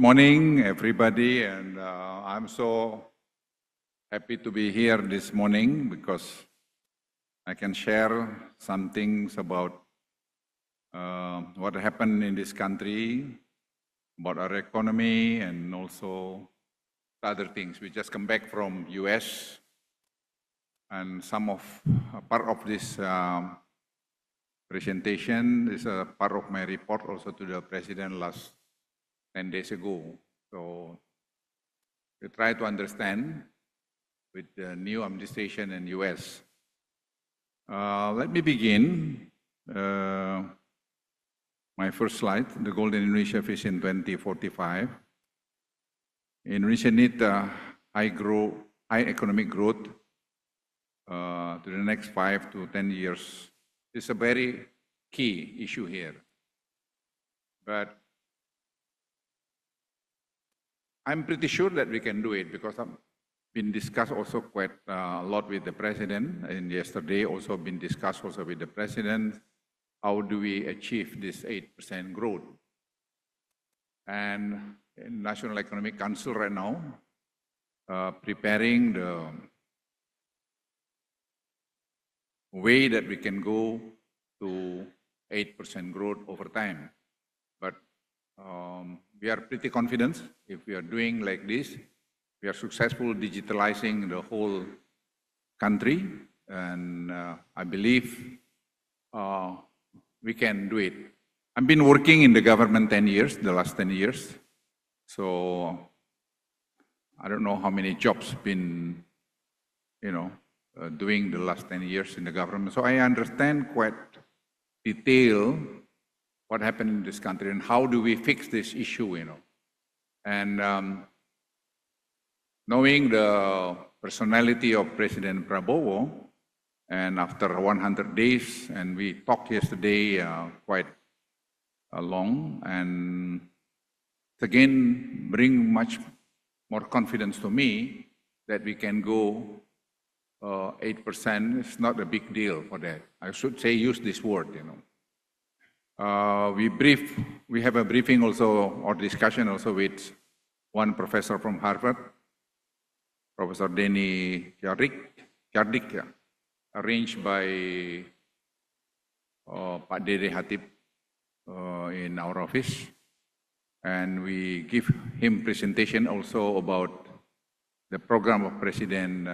morning, everybody, and I'm so happy to be here this morning because I can share some things about what happened in this country, about our economy, and also other things. We just come back from US, and some of part of this presentation is a part of my report also to the President last 10 days ago. So we try to understand with the new administration in US. Let me begin. My first slide, the Golden Indonesia Vision 2045. Indonesia needs high economic growth to the next 5 to 10 years. It's a very key issue here. But I'm pretty sure that we can do it because I've been discussed also quite a lot with the President, and yesterday also been discussed also with the President. How do we achieve this 8% growth? And in National Economic Council right now, preparing the way that we can go to 8% growth over time. But we are pretty confident if we are doing like this, we are successful digitalizing the whole country, and I believe we can do it. I've been working in the government the last 10 years, so I don't know how many jobs been, doing the last 10 years in the government. So I understand quite detail what happened in this country and how do we fix this issue, And knowing the personality of President Prabowo, and after 100 days, and we talked yesterday quite long, and again bring much more confidence to me that we can go 8%. It's not a big deal for that. I should say use this word, We have a briefing also, or discussion also with one professor from Harvard, Professor Denny Cardick, arranged by Pak Dede Hatip in our office. And we give him presentation also about the program of President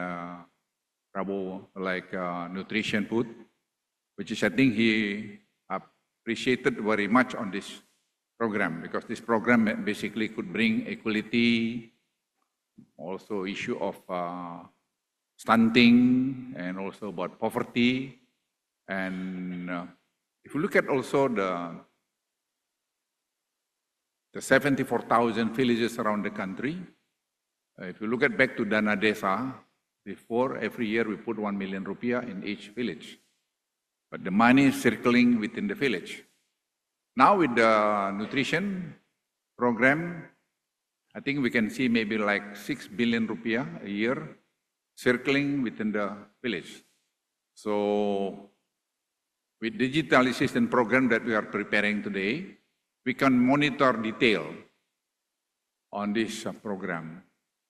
Prabowo, like nutrition food, which is, I think he appreciated very much on this program, because this program basically could bring equality, also issue of stunting, and also about poverty. And if you look at also the 74,000 villages around the country, if you look at back to Dana Desa, before every year we put 1 million rupiah in each village. But the money is circling within the village. Now with the nutrition program, I think we can see maybe like 6 billion rupiah a year circling within the village. So with digitalization program that we are preparing today, we can monitor detail on this program.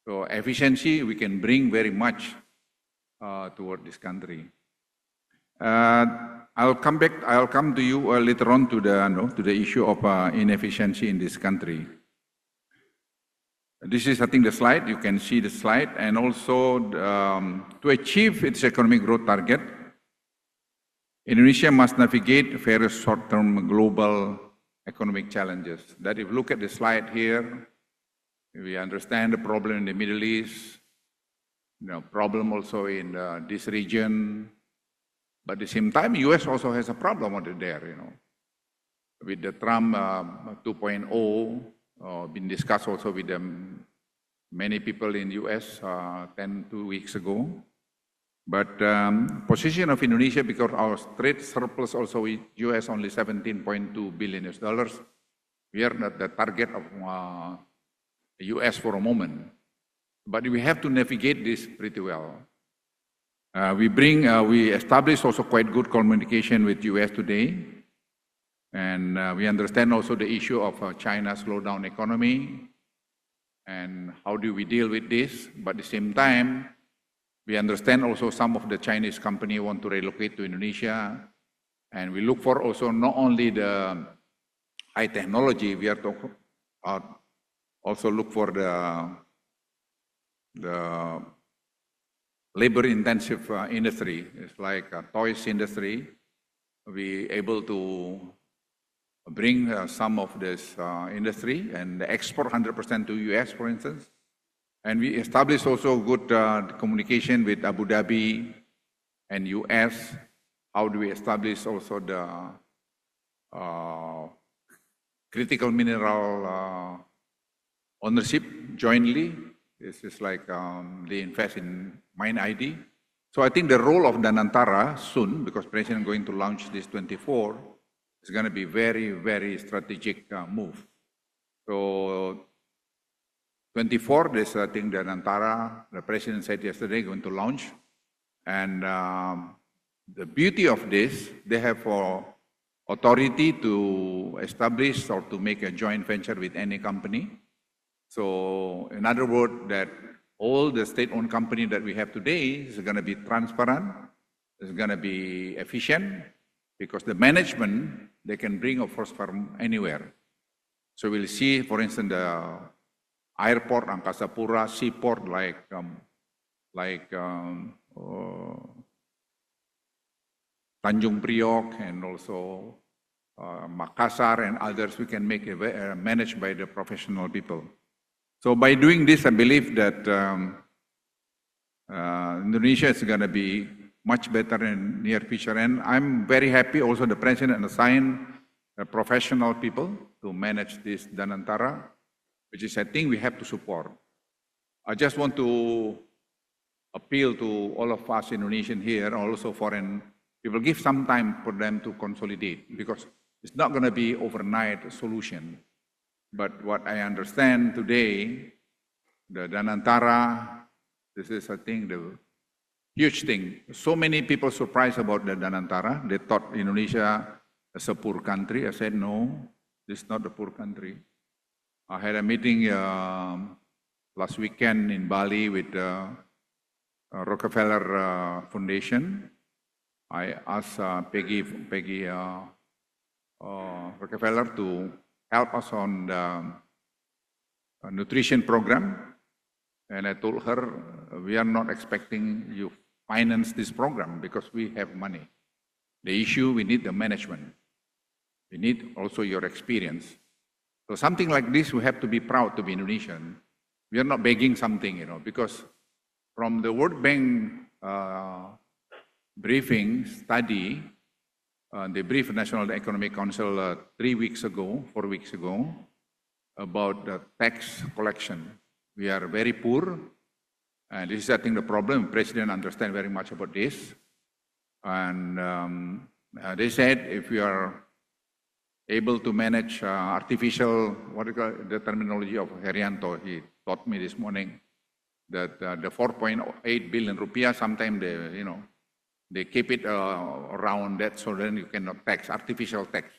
So efficiency we can bring very much toward this country. I'll come to you later on to the issue of inefficiency in this country. This is, I think, the slide. You can see the slide. And also, to achieve its economic growth target, Indonesia must navigate various short-term global economic challenges. That if you look at the slide here, we understand the problem in the Middle East, problem also in this region. But at the same time, US also has a problem over there, With the Trump 2.0, been discussed also with many people in US 2 weeks ago. But position of Indonesia, because our trade surplus also with US only $17.2 billion. We are not the target of the US for a moment. But we have to navigate this pretty well. We established also quite good communication with US today. And we understand also the issue of China's slowdown economy. and how do we deal with this. But at the same time, we understand also some of the Chinese company want to relocate to Indonesia, and we look for also not only the high technology, we are talking also look for the labor-intensive industry. It's like a toys industry. We able to bring some of this industry and export 100% to US, for instance. And we establish also good communication with Abu Dhabi and US. How do we establish also the critical mineral ownership jointly? This is like they invest in Mine ID. So I think the role of Danantara soon, because President is going to launch this 24, is going to be very, very strategic move. So 24, this I think Danantara, the President said yesterday, going to launch. And the beauty of this, they have authority to establish or to make a joint venture with any company. So in other words, that all the state-owned company that we have today is going to be transparent, is going to be efficient, because the management, they can bring, of course, from anywhere. So we'll see, for instance, the airport, Angkasa Pura, seaport like Tanjung Priok and also Makassar and others, we can make it managed by the professional people. So by doing this, I believe that Indonesia is going to be much better in near future. And I'm very happy also the President assigned professional people to manage this Danantara, which is I think we have to support. I just want to appeal to all of us Indonesian here, also foreign people, give some time for them to consolidate, because it's not going to be overnight solution. But what I understand today, the Danantara, this is, I think, the huge thing. So many people surprised about the Danantara. They thought Indonesia is a poor country. I said, no, this is not a poor country. I had a meeting last weekend in Bali with Rockefeller Foundation. I asked Peggy Rockefeller to help us on the nutrition program. And I told her, we are not expecting you finance this program because we have money. The issue, we need the management. We need also your experience. So something like this, we have to be proud to be Indonesian. We are not begging something, because from the World Bank briefing study, they briefed National Economic Council 4 weeks ago, about the tax collection. We are very poor, and this is, I think, the problem. The President understands very much about this. And they said if we are able to manage artificial, what do you call the terminology of Herianto, he taught me this morning, that the 4.8 billion rupiah, sometimes they keep it around that, so then you cannot tax, artificial tax.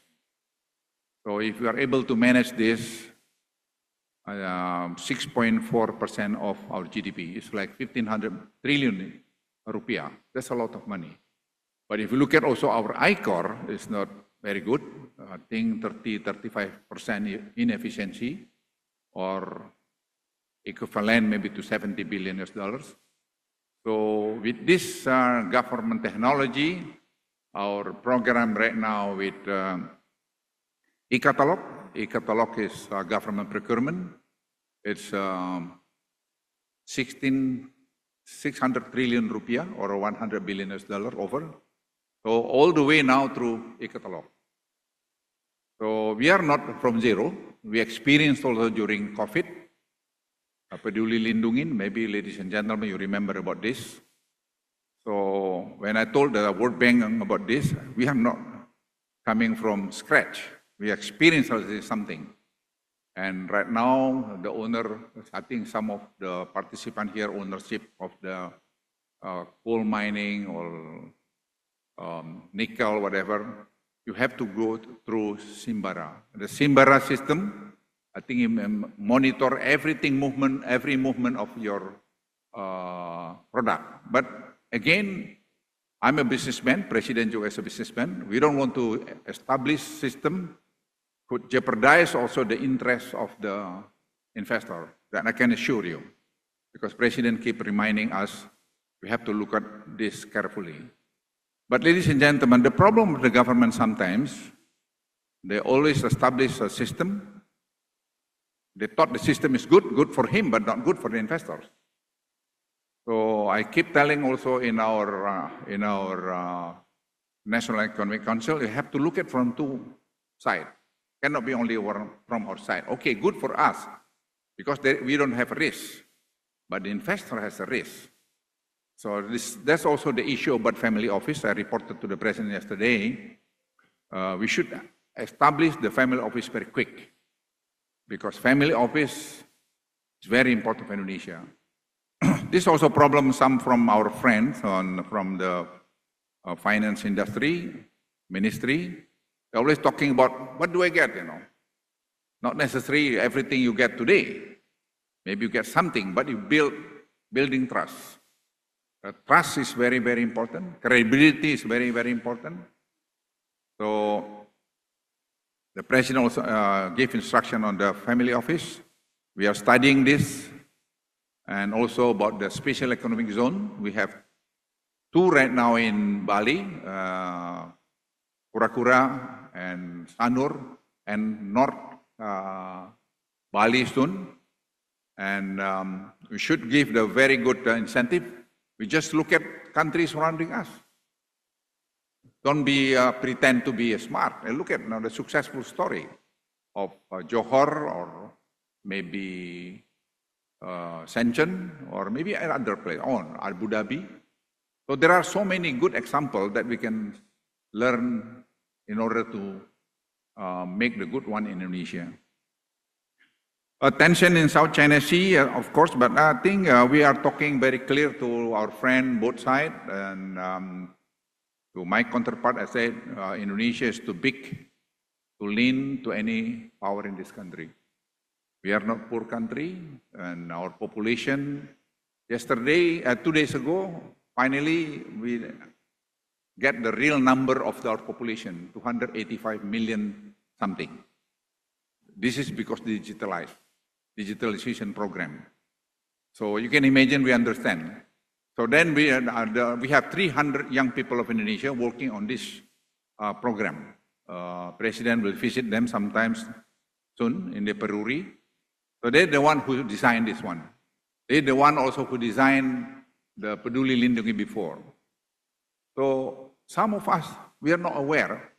So if you are able to manage this, 6.4% of our GDP is like 1,500 trillion rupiah. That's a lot of money. But if you look at also our ICOR, it's not very good. I think 35% inefficiency, or equivalent maybe to $70 billion. So with this government technology, our program right now with e-catalog. E-catalog is government procurement. It's 600 trillion rupiah, or $100 billion over. So all the way now through e-catalog. So we are not from zero. We experienced also during COVID. Peduli Lindungin, maybe ladies and gentlemen, you remember about this. So when I told the World Bank about this, we are not coming from scratch. We experienced something. And right now, the owner, I think some of the participants here, ownership of the coal mining or nickel, whatever, you have to go through Simbara. The Simbara system, I think you monitor every movement of your product. But again, I'm a businessman, President juga is a businessman. We don't want to establish system could jeopardize also the interest of the investor. That I can assure you, because President keep reminding us we have to look at this carefully. But ladies and gentlemen, the problem with the government sometimes, they always establish a system. They thought the system is good for him, but not good for the investors. So I keep telling also in our National Economic Council, you have to look at from two sides. Cannot be only one from our side. Okay, good for us, because we don't have a risk, but the investor has a risk. So that's also the issue about family office. I reported to the President yesterday. We should establish the family office very quick, because family office is very important for Indonesia. This is also a problem some from our friends from the finance industry, ministry. They're always talking about, what do I get, Not necessarily everything you get today. Maybe you get something, but you building trust. Trust is very, very important. Credibility is very, very important. So the President also gave instruction on the family office. We are studying this, and also about the special economic zone. We have two right now in Bali, Kura-Kura and Sanur, and North Bali soon. And we should give the very good incentive. We just look at countries surrounding us. Don't pretend to be smart. And look at the successful story of Johor, or maybe Shenzhen, or maybe another place, Abu Dhabi. So there are so many good examples that we can learn in order to make the good one in Indonesia. Tension in South China Sea, of course, but I think we are talking very clear to our friend both sides, and to my counterpart, I said Indonesia is too big to lean to any power in this country. We are not a poor country, and our population, yesterday, 2 days ago, finally we get the real number of our population, 285 million something. This is because digitalization program. So you can imagine, we understand. So then we have 300 young people of Indonesia working on this program. President will visit them sometimes soon in the Peruri. So they're the one who designed this one. They're the one also who designed the Peduli Lindungi before. So some of us, we are not aware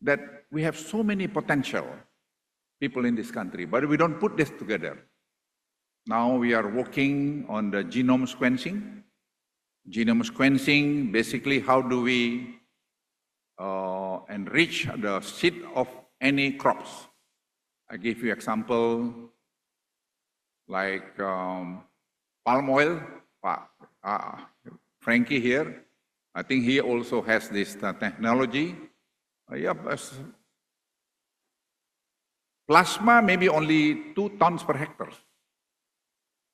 that we have so many potential people in this country, but we don't put this together. Now we are working on the genome sequencing. Genome sequencing, basically how do we enrich the seed of any crops. I give you example like palm oil. Frankie here, I think he also has this technology. Plasma maybe only 2 tons per hectare.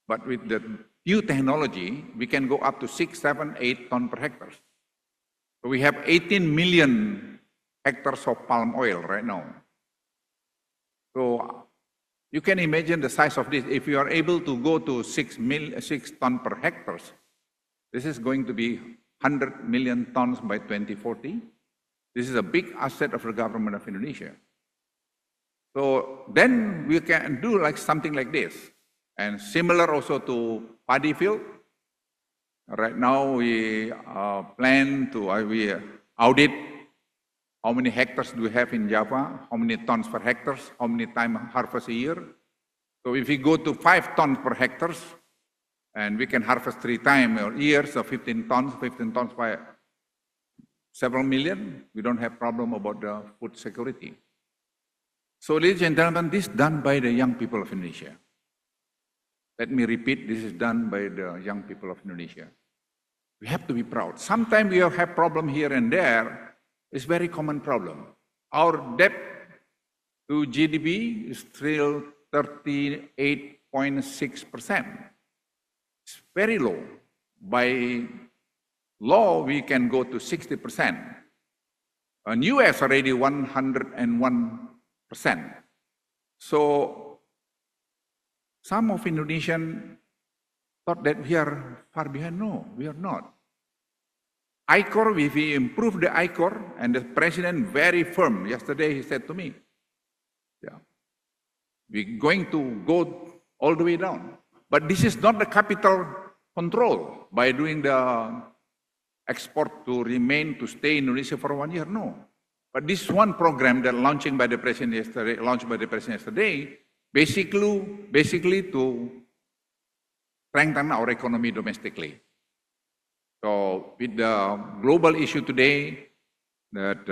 But with the new technology, we can go up to 6, 7, 8 tons per hectare. So we have 18 million hectares of palm oil right now. So you can imagine the size of this. If you are able to go to 6 tons per hectare, this is going to be 100 million tons by 2040. This is a big asset of the government of Indonesia. So then we can do like something like this. And similar also to paddy field. Right now we plan to audit how many hectares do we have in Java, how many tons per hectare, how many times harvest a year. So if we go to 5 tons per hectare, and we can harvest 3 times a year, so 15 tons by several million, we don't have problem about the food security. So ladies and gentlemen, this is done by the young people of Indonesia. Let me repeat, this is done by the young people of Indonesia. We have to be proud. Sometimes we have problem here and there. It's very common problem. Our debt to GDP is still 38.6%. It's very low. By law, we can go to 60%. In US already 101%. So some of Indonesians thought that we are far behind. No, we are not. ICOR, if we improve the ICOR, and the president very firm, yesterday he said to me, yeah, we're going to go all the way down. But this is not the capital control by doing the export to remain, to stay in Indonesia for 1 year, no. But this one program that launched by the president yesterday, basically to strengthen our economy domestically. So with the global issue today that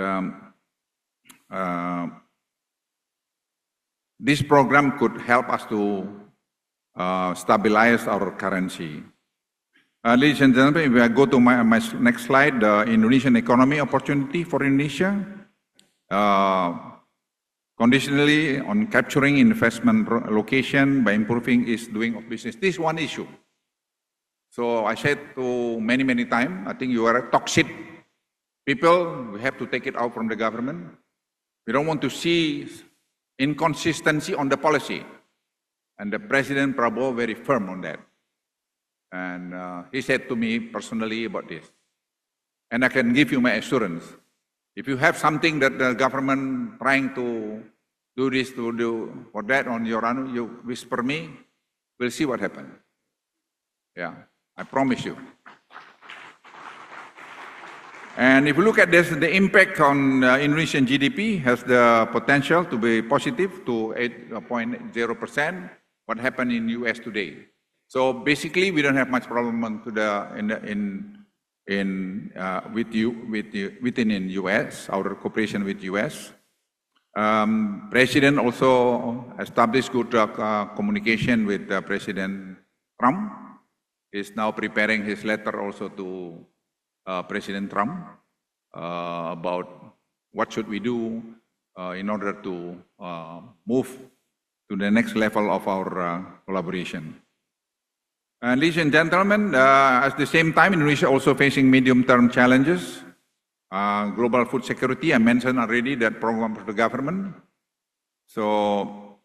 this program could help us to stabilize our currency. Ladies and gentlemen, if I go to my next slide, the Indonesian economy opportunity for Indonesia. Conditionally on capturing investment location by improving its doing of business. This is one issue. So I said to many times, I think you are toxic people, we have to take it out from the government. We don't want to see inconsistency on the policy. And the President Prabowo very firm on that. And he said to me personally about this. And I can give you my assurance. If you have something that the government trying to do this, to do for that on your own, you whisper me, we'll see what happens. Yeah, I promise you. And if you look at this, the impact on Indonesian GDP has the potential to be positive to 8.0%. What happened in US today? So basically, we don't have much problem within US, our cooperation with US. President also established good communication with President Trump. He's now preparing his letter also to President Trump about what should we do in order to move to the next level of our collaboration. Ladies and gentlemen, at the same time, Indonesia also facing medium-term challenges. Global food security, I mentioned already that program for the government. So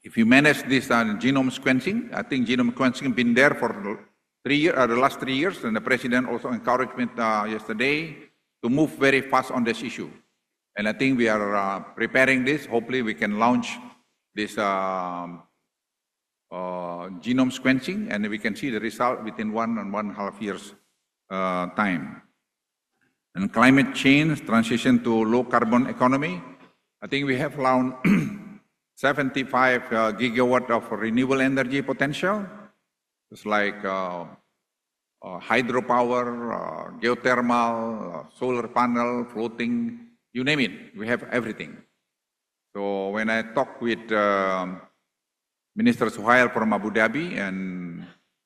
if you manage this genome sequencing, I think genome sequencing been there for the last 3 years, and the President also encouraged me yesterday to move very fast on this issue. And I think we are preparing this. Hopefully we can launch this genome sequencing, and we can see the result within 1 and 1.5 years time. And climate change, transition to low carbon economy. I think we have around 75 gigawatt of renewable energy potential. It's like hydropower, geothermal, solar panel, floating, you name it, we have everything. So when I talk with Minister Suhail from Abu Dhabi, and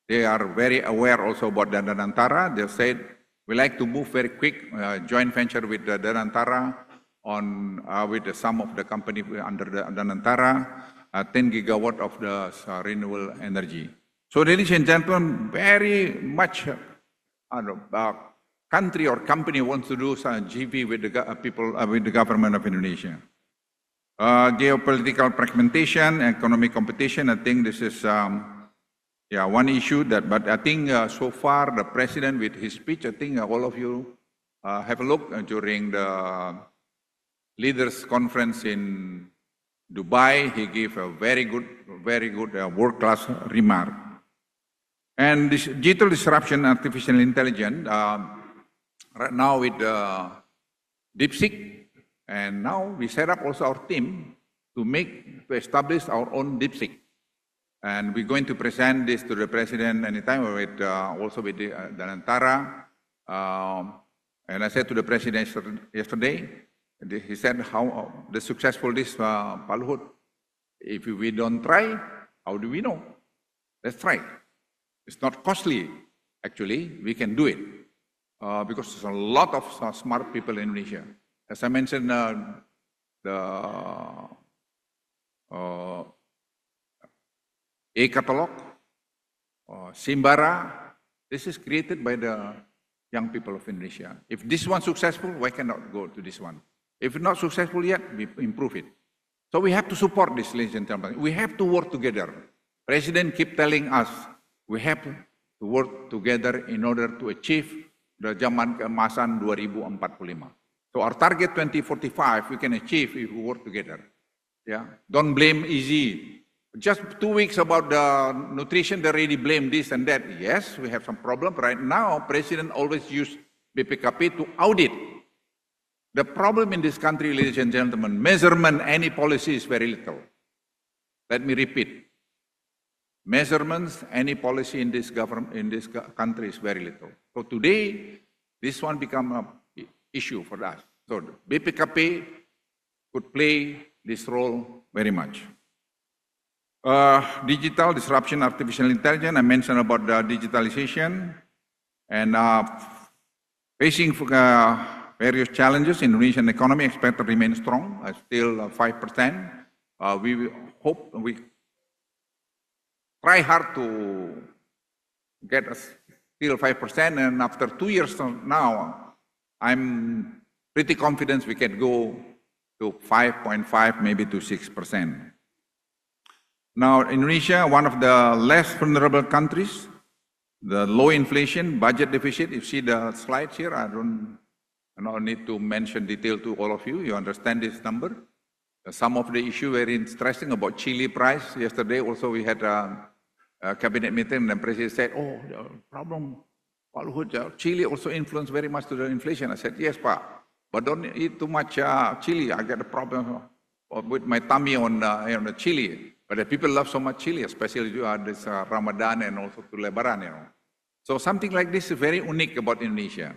they are very aware also about Danantara. They said, we like to move very quick, joint venture with Danantara on with some of the company under the Danantara, 10 gigawatt of the renewable energy. So ladies and gentlemen, very much country or company wants to do some GP with the people, with the government of Indonesia. Geopolitical fragmentation, economic competition, I think this is one issue that, but I think so far the President with his speech, I think all of you have a look during the leaders conference in Dubai. He gave a very good world-class remark. And this digital disruption, artificial intelligence, right now with DeepSeek, and now we set up also our team to establish our own DeepSeek. And we're going to present this to the President anytime with also with the Danantara. And I said to the President yesterday, he said how the successful this Pak Luhut. If we don't try, how do we know? Let's try. It's not costly, actually, we can do it. Because there's a lot of smart people in Indonesia. As I mentioned, e-catalog, Simbara. This is created by the young people of Indonesia. If this one successful, why cannot go to this one? If not successful yet, we improve it. So we have to support this, ladies and gentlemen. We have to work together. President keep telling us we have to work together in order to achieve the Zaman Keemasan 2045. So our target 2045 we can achieve if we work together. Yeah, don't blame easy. Just 2 weeks about the nutrition, they already blame this and that. Yes, we have some problem right now. President always use BPKP to audit. The problem in this country, ladies and gentlemen, measurement, any policy is very little. Let me repeat. Measurements, any policy in this government, in this country is very little. So today, this one become an issue for us. So BPKP could play this role very much. Digital disruption, artificial intelligence, I mentioned about the digitalization and facing various challenges. Indonesian economy expected to remain strong, still 5%. We hope we try hard to get still 5%, and after 2 years from now, I'm pretty confident we can go to 5.5, maybe to 6%. Now, Indonesia, one of the less vulnerable countries, the low inflation, budget deficit. You see the slides here. I don't need to mention detail to all of you. You understand this number. Some of the issue very stressing about chili price. Yesterday also we had a cabinet meeting and the president said, oh, the problem, Pak Luhut, chili also influenced very much to the inflation. I said, yes, Pak, but don't eat too much chili. I get a problem with my tummy on the chili. But the people love so much chili, especially this Ramadan and also to Lebaran, you know. So something like this is very unique about Indonesia.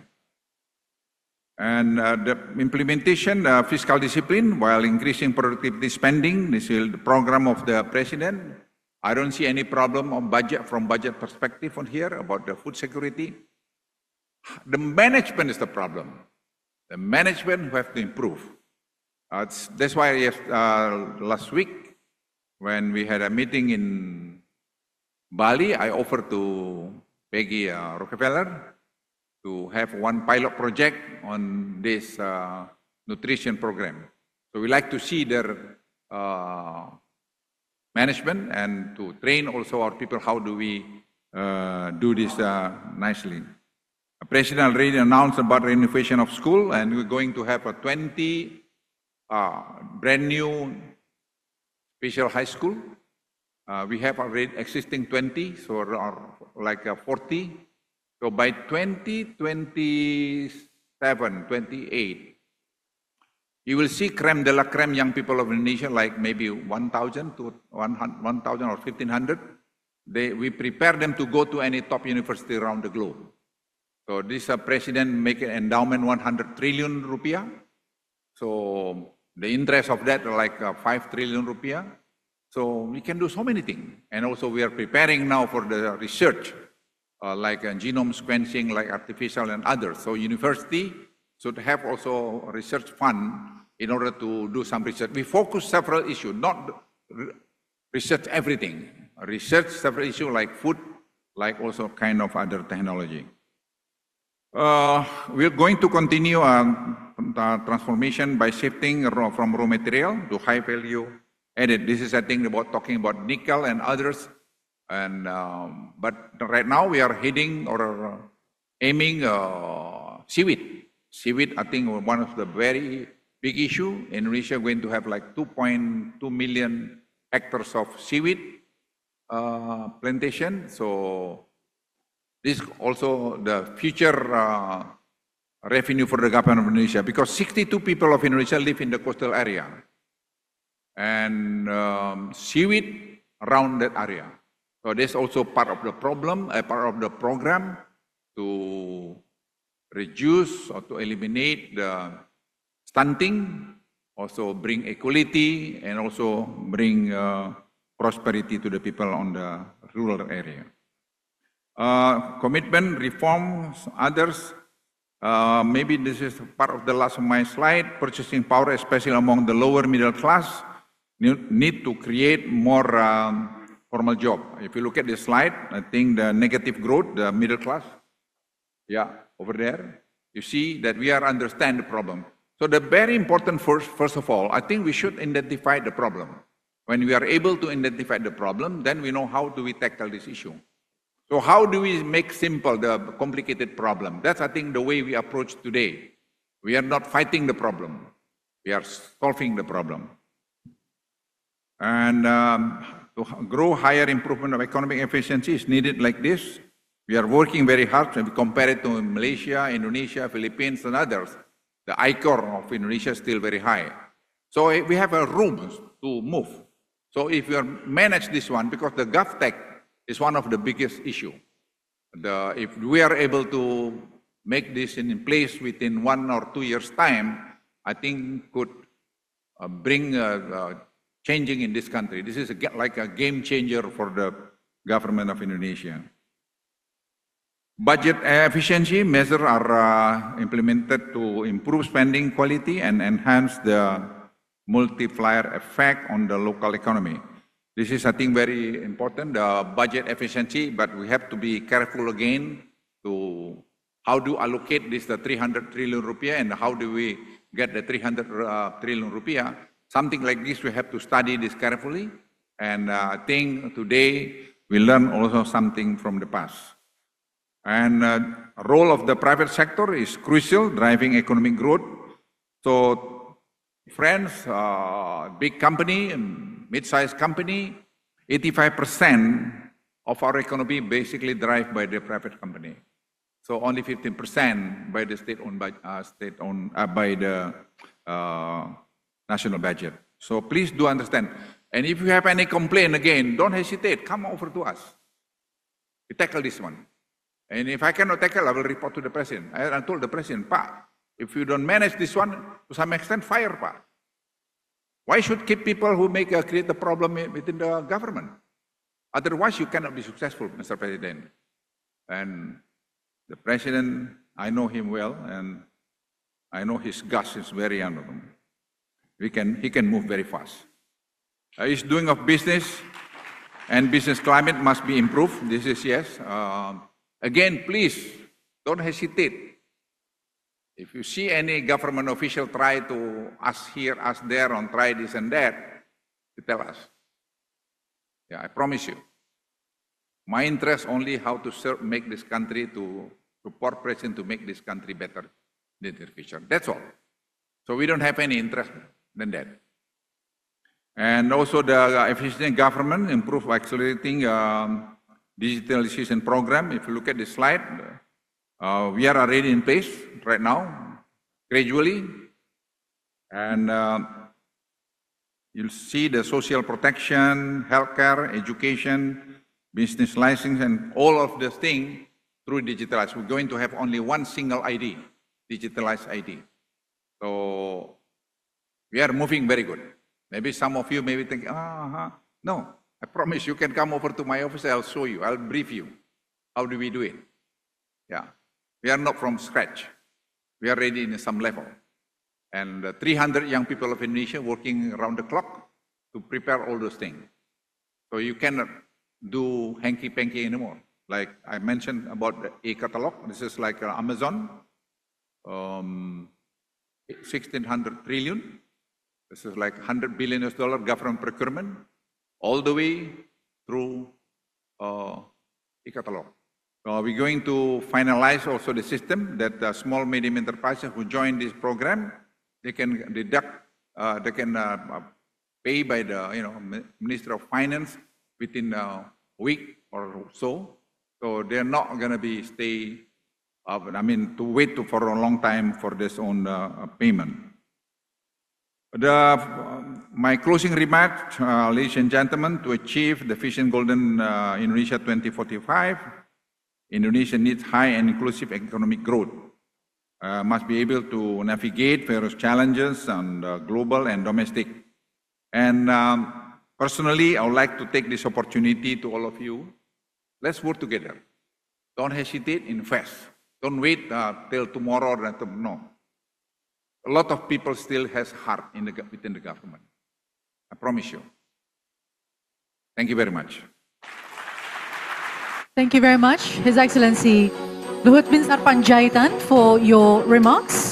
And the implementation, fiscal discipline, while increasing productivity spending, this is the program of the president. I don't see any problem on budget, from budget perspective on here about the food security. The management is the problem. The management have to improve. That's why last week, when we had a meeting in Bali, I offered to Peggy Rockefeller to have one pilot project on this nutrition program. So we like to see their management and to train also our people how do we do this nicely. The president already announced about renovation of school, and we're going to have a 20 brand new special high school. We have already existing 20, so like 40. So by 2027, 28, you will see creme de la creme young people of Indonesia, like maybe 1,000 to 1,000 or 1,500. We prepare them to go to any top university around the globe. So this president make an endowment 100 trillion rupiah. So the interest of that are like 5 trillion rupiah. So we can do so many things. And also we are preparing now for the research, like genome sequencing, like artificial and others. So university should have also a research fund in order to do some research. We focus several issues, not research everything. Research several issues like food, like also kind of other technology. We're going to continue transformation by shifting from raw material to high value added. This is, I think, about talking about nickel and others. And but right now we are heading or aiming seaweed. Seaweed, I think, one of the very big issue. Indonesia going to have like 2.2 million hectares of seaweed plantation. So this also the future revenue for the government of Indonesia, because 62 people of Indonesia live in the coastal area, and seaweed around that area. So that's also part of the problem, part of the program to reduce or to eliminate the stunting, also bring equality, and also bring prosperity to the people on the rural area. Commitment, reforms, others. Maybe this is part of the last of my slide. Purchasing power, especially among the lower middle class, need to create more formal job. If you look at this slide, I think the negative growth, the middle class, yeah, over there, you see that we are understand the problem. So the very important first of all, I think we should identify the problem. When we are able to identify the problem, then we know how do we tackle this issue. So how do we make simple the complicated problem? That's, I think, the way we approach today. We are not fighting the problem. We are solving the problem. And to grow higher improvement of economic efficiency is needed like this. We are working very hard. When we compare it to Malaysia, Indonesia, Philippines, and others, the ICOR of Indonesia is still very high. So we have a room to move. So if we manage this one, because the GovTech is one of the biggest issue. If we are able to make this in place within 1 or 2 years' time, I think could bring changing in this country. This is like a game changer for the government of Indonesia. Budget efficiency measures are implemented to improve spending quality and enhance the multiplier effect on the local economy. This is, I think, very important, the budget efficiency, but we have to be careful again to how to allocate this, the 300 trillion rupiah, and how do we get the 300 trillion rupiah. Something like this, we have to study this carefully. And I think today we learn also something from the past. And role of the private sector is crucial, driving economic growth. So friends, big company, mid-sized company, 85% of our economy basically driven by the private company. So only 15% by the state-owned by the national budget. So please do understand. And if you have any complaint again, don't hesitate. Come over to us. We tackle this one. And if I cannot tackle, I will report to the president. I told the president, Pa, if you don't manage this one, to some extent, fire, Pa. Why should keep people who create a problem within the government? Otherwise, you cannot be successful, Mr. President. And the president, I know him well, and I know his guts is very honorable. He can move very fast. His doing of business and business climate must be improved. This is yes. Again, please, don't hesitate. If you see any government official try to ask here, ask there, on try this and that, you tell us. Yeah, I promise you. My interest only how to make this country to support president to make this country better in the future. That's all. So we don't have any interest than that. And also the efficient government improve accelerating digitalization program. If you look at the slide, we are already in place right now, gradually. And you'll see the social protection, healthcare, education, business license, and all of the things through digitalized. We're going to have only one single ID, digitalized ID. So we are moving very good. Maybe some of you may be thinking, no, I promise you can come over to my office, I'll show you, I'll brief you. How do we do it? Yeah, we are not from scratch. We are ready in some level. And 300 young people of Indonesia working around the clock to prepare all those things. So you cannot do hanky-panky anymore. Like I mentioned about the e-catalog, this is like Amazon, 1,600 trillion. This is like $100 billion government procurement, all the way through e-catalog. So we're going to finalize also the system that small, medium enterprises who join this program, they can deduct, they can pay by the Ministry of Finance within a week or so. So they're not going to be to wait for a long time for this own payment. My closing remarks, ladies and gentlemen, to achieve the Vision Golden Indonesia 2045, Indonesia needs high and inclusive economic growth. Must be able to navigate various challenges on global and domestic. And personally, I would like to take this opportunity to all of you. Let's work together. Don't hesitate, invest. Don't wait till tomorrow or no. A lot of people still has heart within the government. I promise you. Thank you very much. Thank you very much, His Excellency Luhut bin Sarpanjaitan, for your remarks.